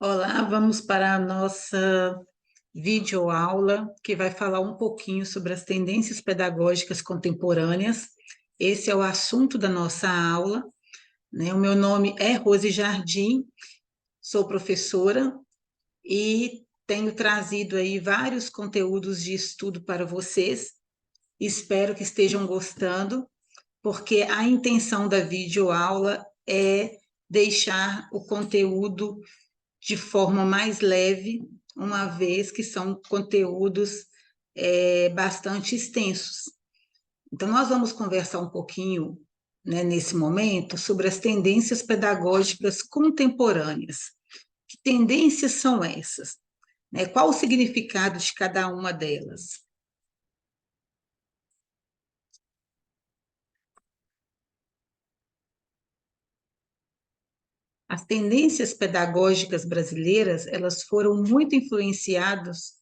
Olá, vamos para a nossa videoaula, que vai falar um pouquinho sobre as tendências pedagógicas contemporâneas. Esse é o assunto da nossa aula, né? O meu nome é Rose Jardim, sou professora e tenho trazido aí vários conteúdos de estudo para vocês. Espero que estejam gostando, porque a intenção da videoaula é deixar o conteúdo de forma mais leve, uma vez que são conteúdos bastante extensos. Então, nós vamos conversar um pouquinho, né, nesse momento, sobre as tendências pedagógicas contemporâneas. Que tendências são essas? Né? Qual o significado de cada uma delas? As tendências pedagógicas brasileiras, elas foram muito influenciadas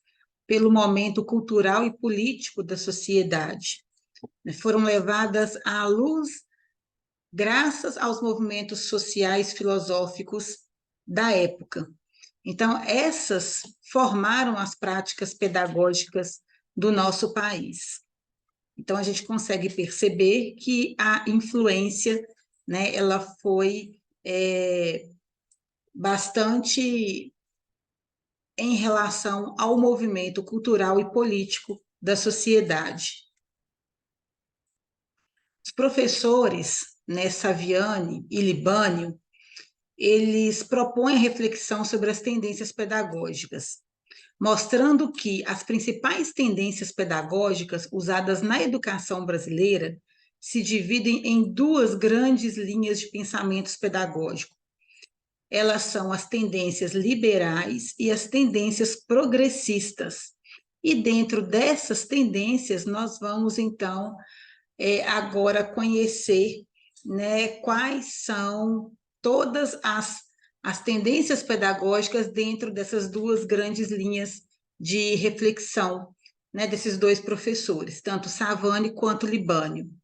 pelo momento cultural e político da sociedade, né? Foram levadas à luz graças aos movimentos sociais filosóficos da época. Então, essas formaram as práticas pedagógicas do nosso país. Então, a gente consegue perceber que a influência, né, ela foi bastante em relação ao movimento cultural e político da sociedade. Os professores, né, Saviani e Libânio, eles propõem a reflexão sobre as tendências pedagógicas, mostrando que as principais tendências pedagógicas usadas na educação brasileira se dividem em duas grandes linhas de pensamentos pedagógicos. Elas são as tendências liberais e as tendências progressistas. E dentro dessas tendências, nós vamos, então, agora conhecer, né, quais são todas as tendências pedagógicas dentro dessas duas grandes linhas de reflexão, né, desses dois professores, tanto Savani quanto Libânio.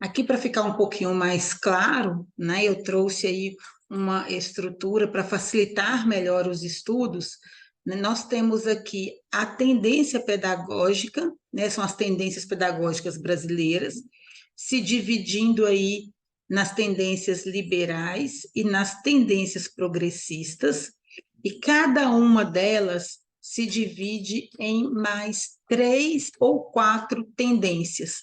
Aqui, para ficar um pouquinho mais claro, né, eu trouxe aí uma estrutura para facilitar melhor os estudos. Né? Nós temos aqui a tendência pedagógica, né, são as tendências pedagógicas brasileiras, se dividindo aí nas tendências liberais e nas tendências progressistas, e cada uma delas se divide em mais três ou quatro tendências.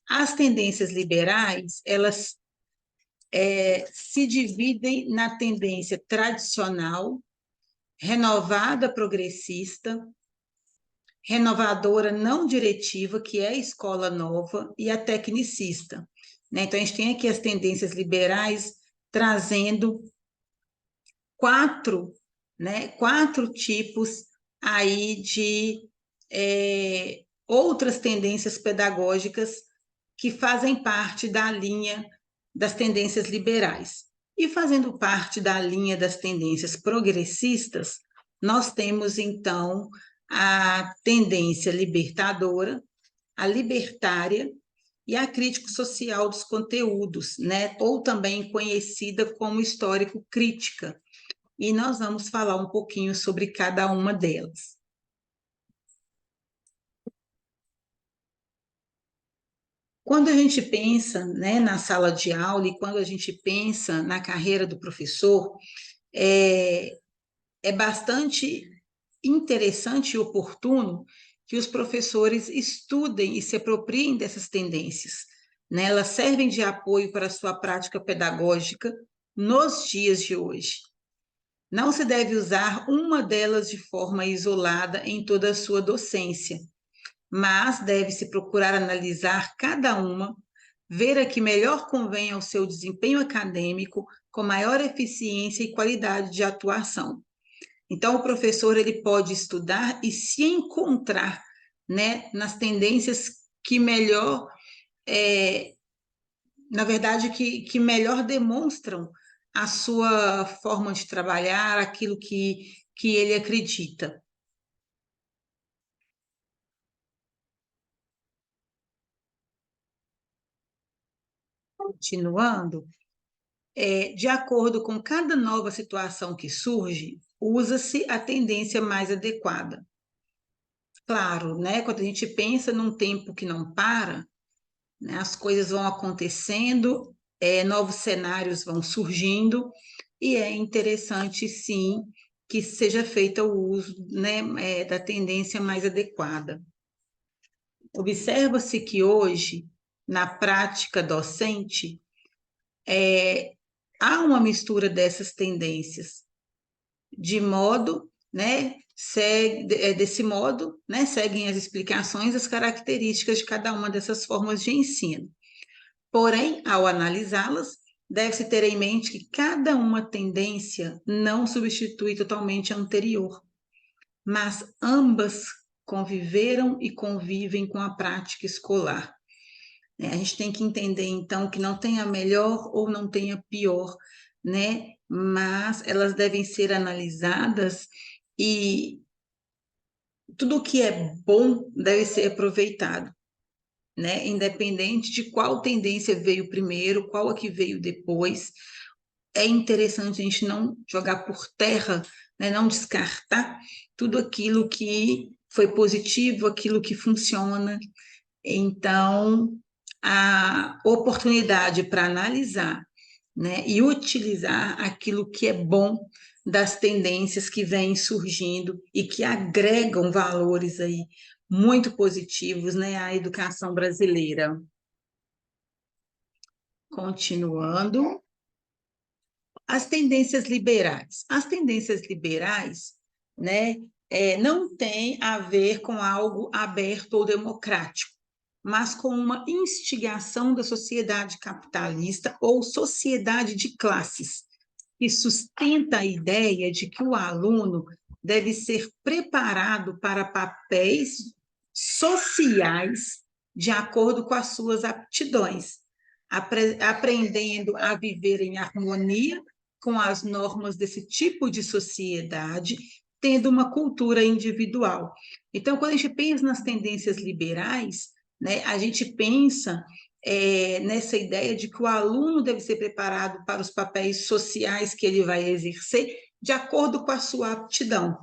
As tendências liberais, elas se dividem na tendência tradicional, renovada progressista, renovadora não diretiva, que é a escola nova, e a tecnicista. Né? Então, a gente tem aqui as tendências liberais trazendo quatro, né, quatro tipos aí de outras tendências pedagógicas que fazem parte da linha das tendências liberais. E fazendo parte da linha das tendências progressistas, nós temos, então, a tendência libertadora, a libertária e a crítico social dos conteúdos, né? Ou também conhecida como histórico-crítica. E nós vamos falar um pouquinho sobre cada uma delas. Quando a gente pensa, né, na sala de aula e quando a gente pensa na carreira do professor, é, é bastante interessante e oportuno que os professores estudem e se apropriem dessas tendências. Né? Elas servem de apoio para a sua prática pedagógica nos dias de hoje. Não se deve usar uma delas de forma isolada em toda a sua docência, mas deve-se procurar analisar cada uma, ver a que melhor convém ao seu desempenho acadêmico, com maior eficiência e qualidade de atuação. Então, o professor ele pode estudar e se encontrar, né, nas tendências que melhor, na verdade, que melhor demonstram a sua forma de trabalhar, aquilo que ele acredita. Continuando, De acordo com cada nova situação que surge, usa-se a tendência mais adequada. Claro, né? Quando a gente pensa num tempo que não para, né, as coisas vão acontecendo, novos cenários vão surgindo, e é interessante, sim, que seja feito o uso, né, da tendência mais adequada. Observa-se que hoje, na prática docente, há uma mistura dessas tendências, de modo, né, desse modo, né, seguem as explicações, as características de cada uma dessas formas de ensino. Porém, ao analisá-las, deve-se ter em mente que cada uma tendência não substitui totalmente a anterior, mas ambas conviveram e convivem com a prática escolar. A gente tem que entender, então, que não tem a melhor ou não tem a pior, né? Mas elas devem ser analisadas e tudo o que é bom deve ser aproveitado, né? Independente de qual tendência veio primeiro, qual a que veio depois. É interessante a gente não jogar por terra, né? Não descartar tudo aquilo que foi positivo, aquilo que funciona. Então, a oportunidade para analisar, né, e utilizar aquilo que é bom das tendências que vêm surgindo e que agregam valores aí muito positivos, né, à educação brasileira. Continuando, as tendências liberais. As tendências liberais, né, não tem a ver com algo aberto ou democrático, mas com uma instigação da sociedade capitalista ou sociedade de classes, que sustenta a ideia de que o aluno deve ser preparado para papéis sociais de acordo com as suas aptidões, aprendendo a viver em harmonia com as normas desse tipo de sociedade, tendo uma cultura individual. Então, quando a gente pensa nas tendências liberais, né, a gente pensa nessa ideia de que o aluno deve ser preparado para os papéis sociais que ele vai exercer de acordo com a sua aptidão,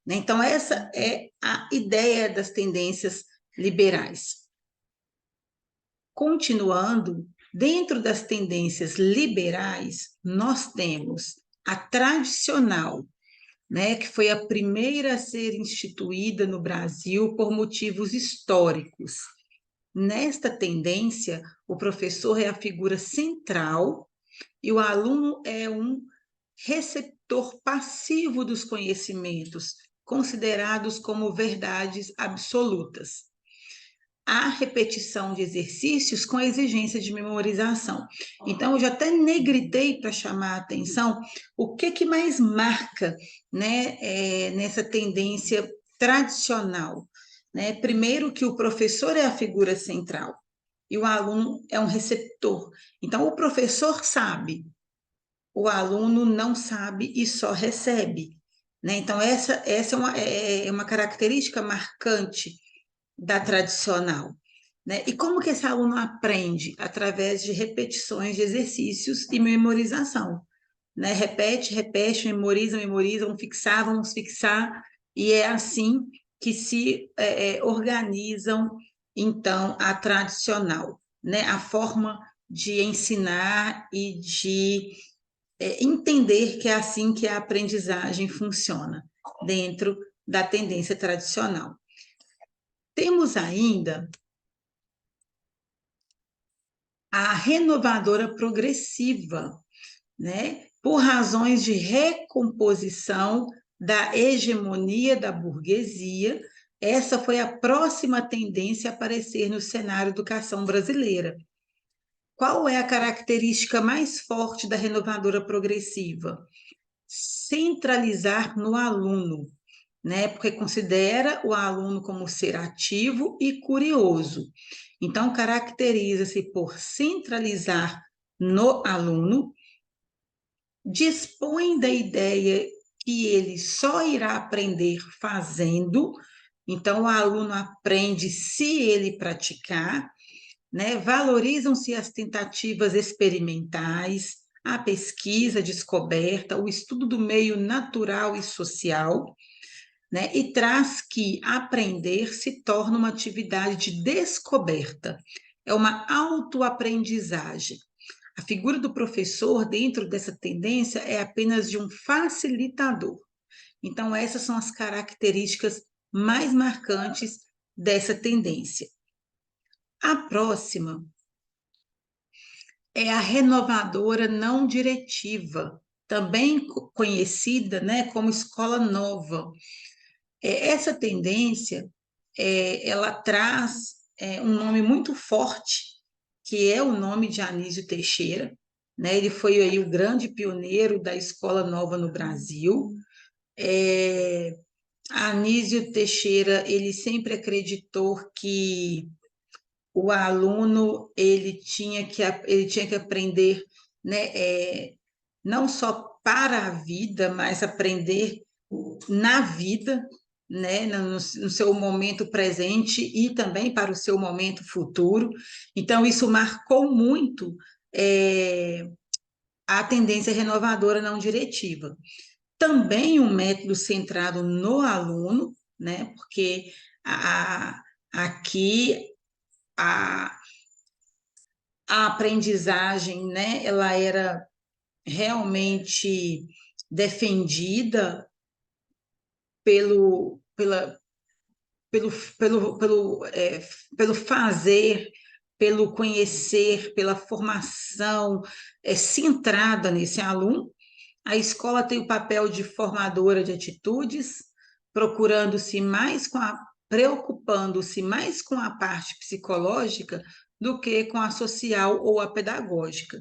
né? Então, essa é a ideia das tendências liberais. Continuando, dentro das tendências liberais, nós temos a tradicional, né, que foi a primeira a ser instituída no Brasil por motivos históricos. Nesta tendência, o professor é a figura central e o aluno é um receptor passivo dos conhecimentos, considerados como verdades absolutas. Há repetição de exercícios com exigência de memorização. Então, eu já até negritei para chamar a atenção o que mais marca, né, nessa tendência tradicional. Né? Primeiro, que o professor é a figura central e o aluno é um receptor. Então, o professor sabe, o aluno não sabe e só recebe. Né? Então, essa é uma característica marcante da tradicional. Né? E como que esse aluno aprende? Através de repetições de exercícios e memorização. Né? Repete, repete, memoriza, memoriza, vamos fixar, e é assim que se organizam, então, a tradicional, né? A forma de ensinar e de entender que é assim que a aprendizagem funciona, dentro da tendência tradicional. Temos ainda a renovadora progressiva, né? Por razões de recomposição da hegemonia da burguesia, essa foi a próxima tendência a aparecer no cenário da educação brasileira. Qual é a característica mais forte da renovadora progressiva? Centralizar no aluno, né? Porque considera o aluno como ser ativo e curioso. Então, caracteriza-se por centralizar no aluno, dispõe da ideia que ele só irá aprender fazendo, então o aluno aprende se ele praticar, né? Valorizam-se as tentativas experimentais, a pesquisa, a descoberta, o estudo do meio natural e social, né? E traz que aprender se torna uma atividade de descoberta, é uma autoaprendizagem. A figura do professor, dentro dessa tendência, é apenas de um facilitador. Então, essas são as características mais marcantes dessa tendência. A próxima é a renovadora não diretiva, também conhecida, né, como escola nova. Essa tendência, ela traz um nome muito forte, que é o nome de Anísio Teixeira, né? Ele foi aí o grande pioneiro da escola nova no Brasil. Anísio Teixeira, ele sempre acreditou que o aluno ele tinha que aprender, né, não só para a vida, mas aprender na vida, né, no seu momento presente e também para o seu momento futuro. Então, isso marcou muito a tendência renovadora não diretiva. Também um método centrado no aluno, né, porque aqui a, a aprendizagem, né, ela era realmente defendida pelo, pela, pelo, pelo fazer, pelo conhecer, pela formação centrada nesse aluno. A escola tem o papel de formadora de atitudes, procurando-se mais com a preocupando-se mais com a parte psicológica do que com a social ou a pedagógica.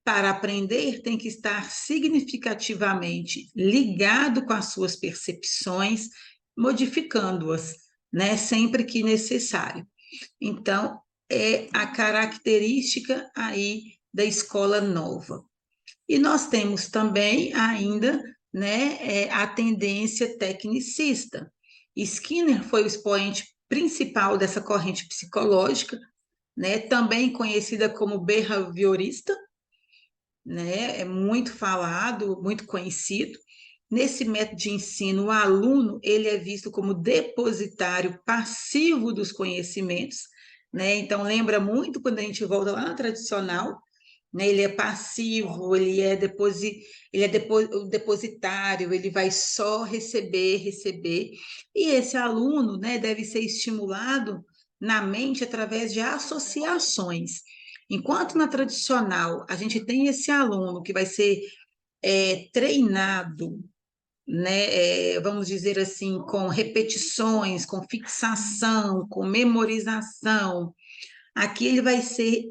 Para aprender, tem que estar significativamente ligado com as suas percepções, modificando-as, né, sempre que necessário. Então, é a característica aí da escola nova. E nós temos também ainda, né, a tendência tecnicista. Skinner foi o expoente principal dessa corrente psicológica, né, também conhecida como behaviorista, né, é muito falado, muito conhecido. Nesse método de ensino, o aluno ele é visto como depositário passivo dos conhecimentos, né? Então lembra muito quando a gente volta lá na tradicional, né? Ele é passivo, ele é depositário, ele vai só receber, receber. E esse aluno, né, deve ser estimulado na mente através de associações. Enquanto na tradicional a gente tem esse aluno que vai ser treinado, né, vamos dizer assim, com repetições, com fixação, com memorização, aqui ele vai ser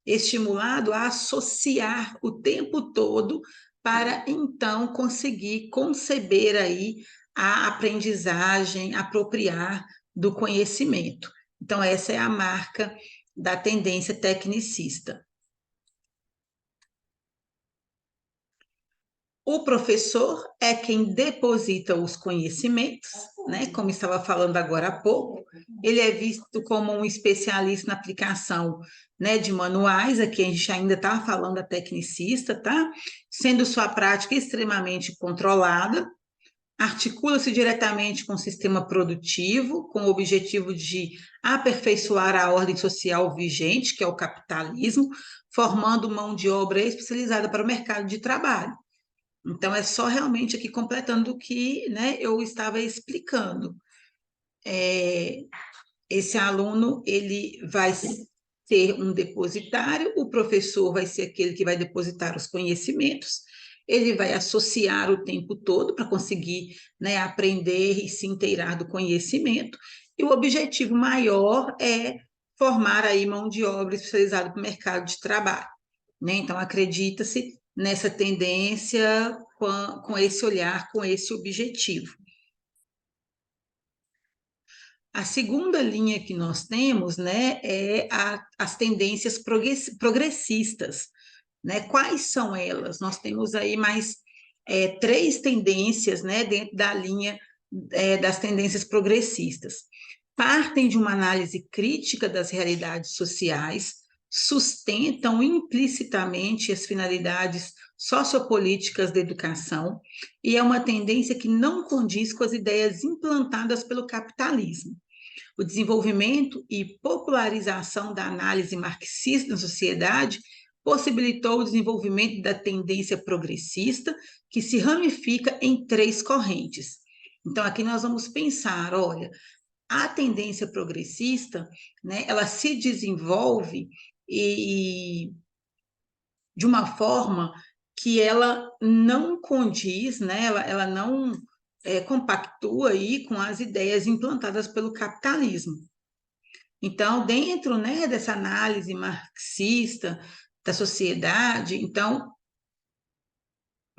estimulado a associar o tempo todo para então conseguir conceber aí a aprendizagem, apropriar do conhecimento. Então, essa é a marca da tendência tecnicista. O professor é quem deposita os conhecimentos, né? Como estava falando agora há pouco, ele é visto como um especialista na aplicação, né, de manuais, aqui a gente ainda está falando da tecnicista, tá? Sendo sua prática extremamente controlada, articula-se diretamente com o sistema produtivo, com o objetivo de aperfeiçoar a ordem social vigente, que é o capitalismo, formando mão de obra especializada para o mercado de trabalho. Então, é só realmente aqui completando o que, né, eu estava explicando. Esse aluno, ele vai ser um depositário, o professor vai ser aquele que vai depositar os conhecimentos, ele vai associar o tempo todo para conseguir, né, aprender e se inteirar do conhecimento, e o objetivo maior é formar aí mão de obra especializada para o mercado de trabalho, né? Então, acredita-se nessa tendência com esse olhar, com esse objetivo. A segunda linha que nós temos, né, é as tendências progressistas, né? Quais são elas? Nós temos aí mais três tendências, né, dentro da linha das tendências progressistas. Partem de uma análise crítica das realidades sociais, sustentam implicitamente as finalidades sociopolíticas da educação e é uma tendência que não condiz com as ideias implantadas pelo capitalismo. O desenvolvimento e popularização da análise marxista na sociedade possibilitou o desenvolvimento da tendência progressista, que se ramifica em três correntes. Então, aqui nós vamos pensar, olha, a tendência progressista, né, ela se desenvolve de uma forma que ela não condiz, né, ela não compactua aí com as ideias implantadas pelo capitalismo. Então, dentro, né, dessa análise marxista da sociedade, então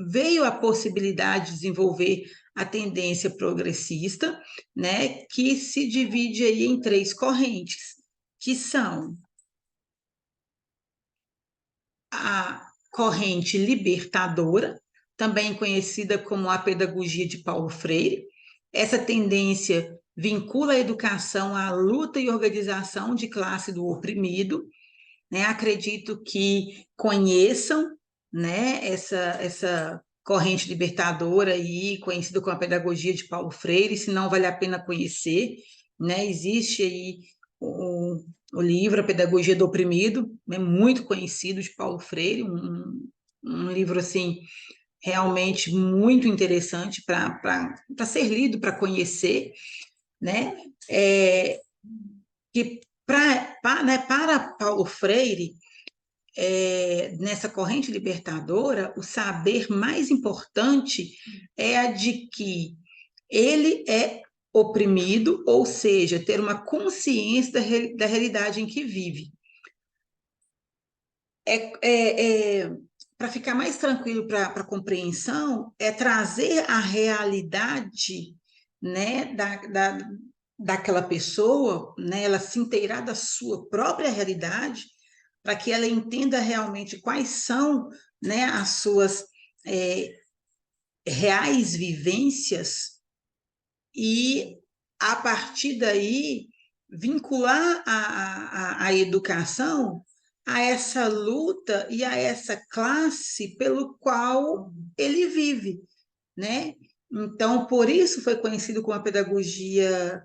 veio a possibilidade de desenvolver a tendência progressista, né, que se divide aí em três correntes, que são a corrente libertadora, também conhecida como a pedagogia de Paulo Freire. Essa tendência vincula a educação à luta e organização de classe do oprimido, né? Acredito que conheçam, né, essa corrente libertadora aí, conhecida como a pedagogia de Paulo Freire, se não vale a pena conhecer, né? Existe aí o livro A Pedagogia do Oprimido, é muito conhecido, de Paulo Freire, um livro assim realmente muito interessante para ser lido, para conhecer, né? Que para Paulo Freire, nessa corrente libertadora, o saber mais importante é a de que ele é oprimido, ou seja, ter uma consciência da realidade em que vive. Para ficar mais tranquilo para a compreensão, é trazer a realidade, né, daquela pessoa, né, ela se inteirar da sua própria realidade, para que ela entenda realmente quais são, né, as suas reais vivências e, a partir daí, vincular a educação a essa luta e a essa classe pelo qual ele vive, né? Então, por isso foi conhecido como a pedagogia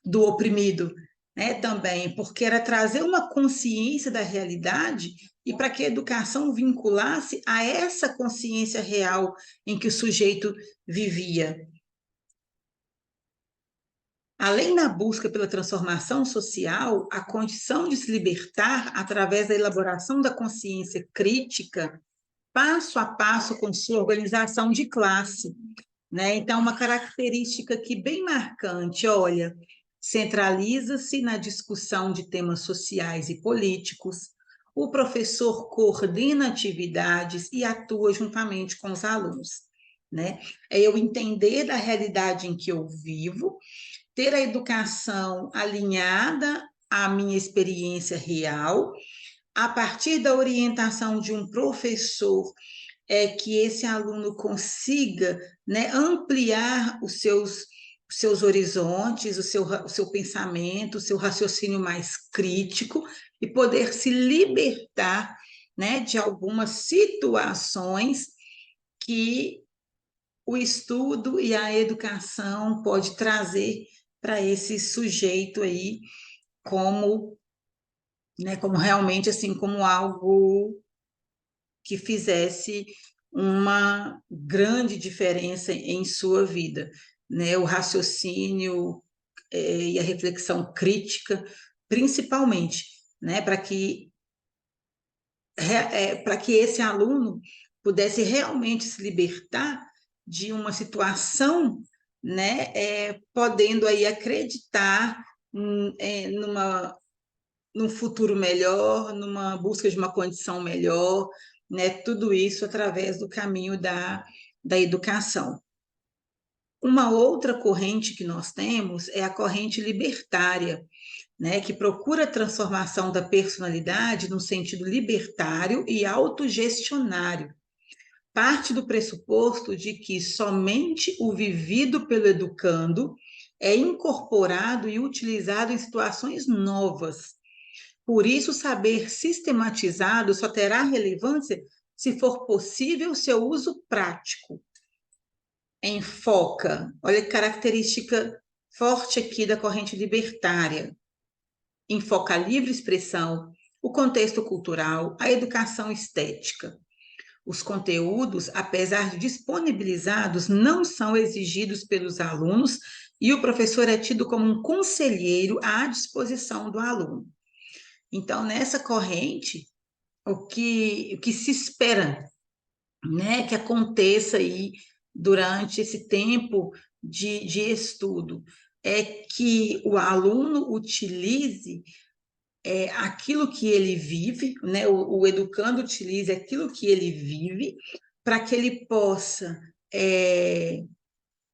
do oprimido, né? Também, porque era trazer uma consciência da realidade e para que a educação vinculasse a essa consciência real em que o sujeito vivia. Além da busca pela transformação social, a condição de se libertar através da elaboração da consciência crítica, passo a passo com sua organização de classe, né? Então, uma característica aqui bem marcante, olha, centraliza-se na discussão de temas sociais e políticos, o professor coordena atividades e atua juntamente com os alunos, né? É eu entender da realidade em que eu vivo, ter a educação alinhada à minha experiência real, a partir da orientação de um professor, que esse aluno consiga, né, ampliar os seus horizontes, o seu pensamento, o seu raciocínio mais crítico e poder se libertar, né, de algumas situações que o estudo e a educação pode trazer para esse sujeito aí como, né, como realmente assim como algo que fizesse uma grande diferença em sua vida, né? O raciocínio e a reflexão crítica, principalmente, né? Para que esse aluno pudesse realmente se libertar de uma situação, né? Podendo aí acreditar num futuro melhor, numa busca de uma condição melhor, né? Tudo isso através do caminho da educação. Uma outra corrente que nós temos é a corrente libertária, né? Que procura a transformação da personalidade no sentido libertário e autogestionário. Parte do pressuposto de que somente o vivido pelo educando é incorporado e utilizado em situações novas, Por isso, o saber sistematizado só terá relevância se for possível seu uso prático. Enfoca, olha que característica forte aqui da corrente libertária. Enfoca a livre expressão, o contexto cultural, a educação estética. Os conteúdos, apesar de disponibilizados, não são exigidos pelos alunos e o professor é tido como um conselheiro à disposição do aluno. Então, nessa corrente, o que se espera, né, que aconteça aí durante esse tempo de estudo é que o aluno utilize aquilo que ele vive, né, o educando utilize aquilo que ele vive para que ele possa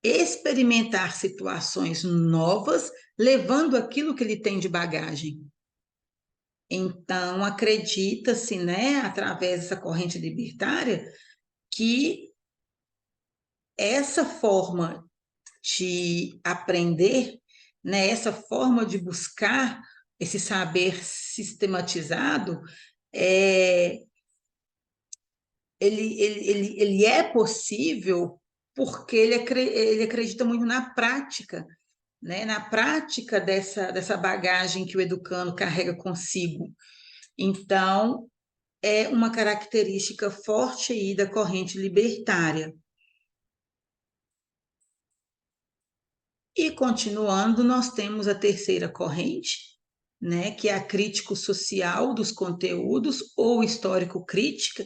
experimentar situações novas, levando aquilo que ele tem de bagagem. Então, acredita-se, né, através dessa corrente libertária, que essa forma de aprender, né, essa forma de buscar esse saber sistematizado, é, ele é possível porque ele acredita muito na prática, né, na prática dessa bagagem que o educando carrega consigo. Então, é uma característica forte aí da corrente libertária. E continuando, nós temos a terceira corrente, né, que é a crítico-social dos conteúdos ou histórico-crítica.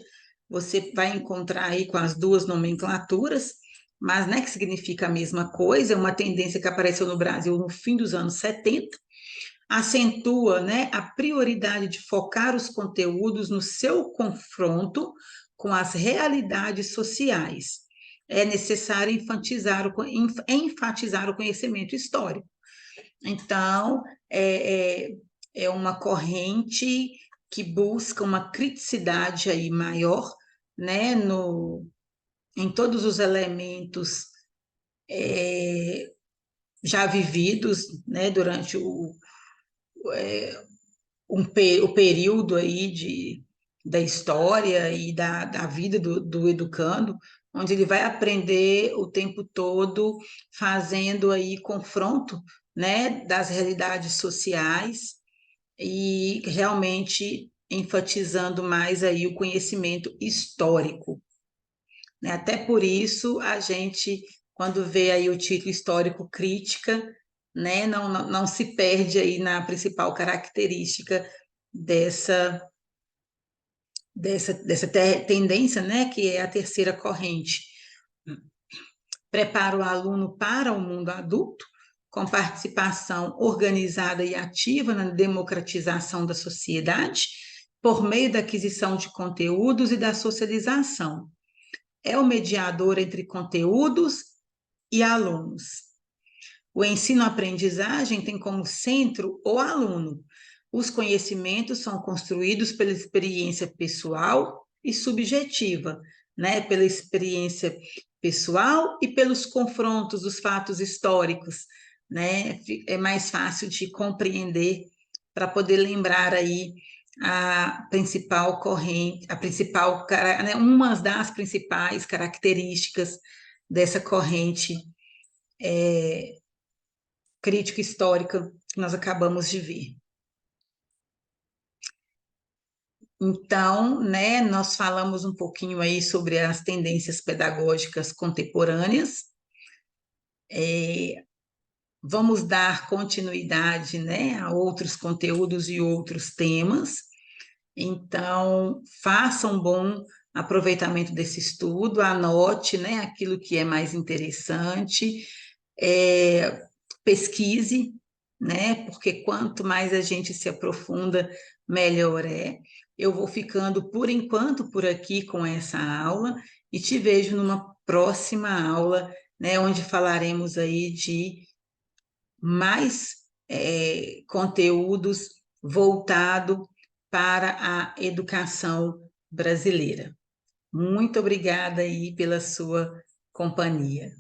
Você vai encontrar aí com as duas nomenclaturas, mas né, que significa a mesma coisa, é uma tendência que apareceu no Brasil no fim dos anos 70, acentua, né, a prioridade de focar os conteúdos no seu confronto com as realidades sociais. É necessário enfatizar o conhecimento histórico. Então, é uma corrente que busca uma criticidade aí maior, né, em todos os elementos já vividos, né, durante o período aí da história e da vida do educando, onde ele vai aprender o tempo todo fazendo aí confronto, né, das realidades sociais e realmente enfatizando mais aí o conhecimento histórico, né? Até por isso a gente, quando vê aí o título histórico crítica, né, não se perde aí na principal característica dessa tendência, né, que é a terceira corrente. Prepara o aluno para o mundo adulto, com participação organizada e ativa na democratização da sociedade, por meio da aquisição de conteúdos e da socialização. É o mediador entre conteúdos e alunos. O ensino-aprendizagem tem como centro o aluno. Os conhecimentos são construídos pela experiência pessoal e subjetiva, né? Pela experiência pessoal e pelos confrontos dos fatos históricos, né? É mais fácil de compreender para poder lembrar aí a principal corrente, né? Uma das principais características dessa corrente crítica histórica que nós acabamos de ver. Então, né, nós falamos um pouquinho aí sobre as tendências pedagógicas contemporâneas. Vamos dar continuidade, né, a outros conteúdos e outros temas. Então, faça um bom aproveitamento desse estudo, anote, né, aquilo que é mais interessante, pesquise, né? Porque quanto mais a gente se aprofunda, melhor é. Eu vou ficando por enquanto por aqui com essa aula e te vejo numa próxima aula, né? Onde falaremos aí de mais conteúdos voltado para a educação brasileira. Muito obrigada aí pela sua companhia.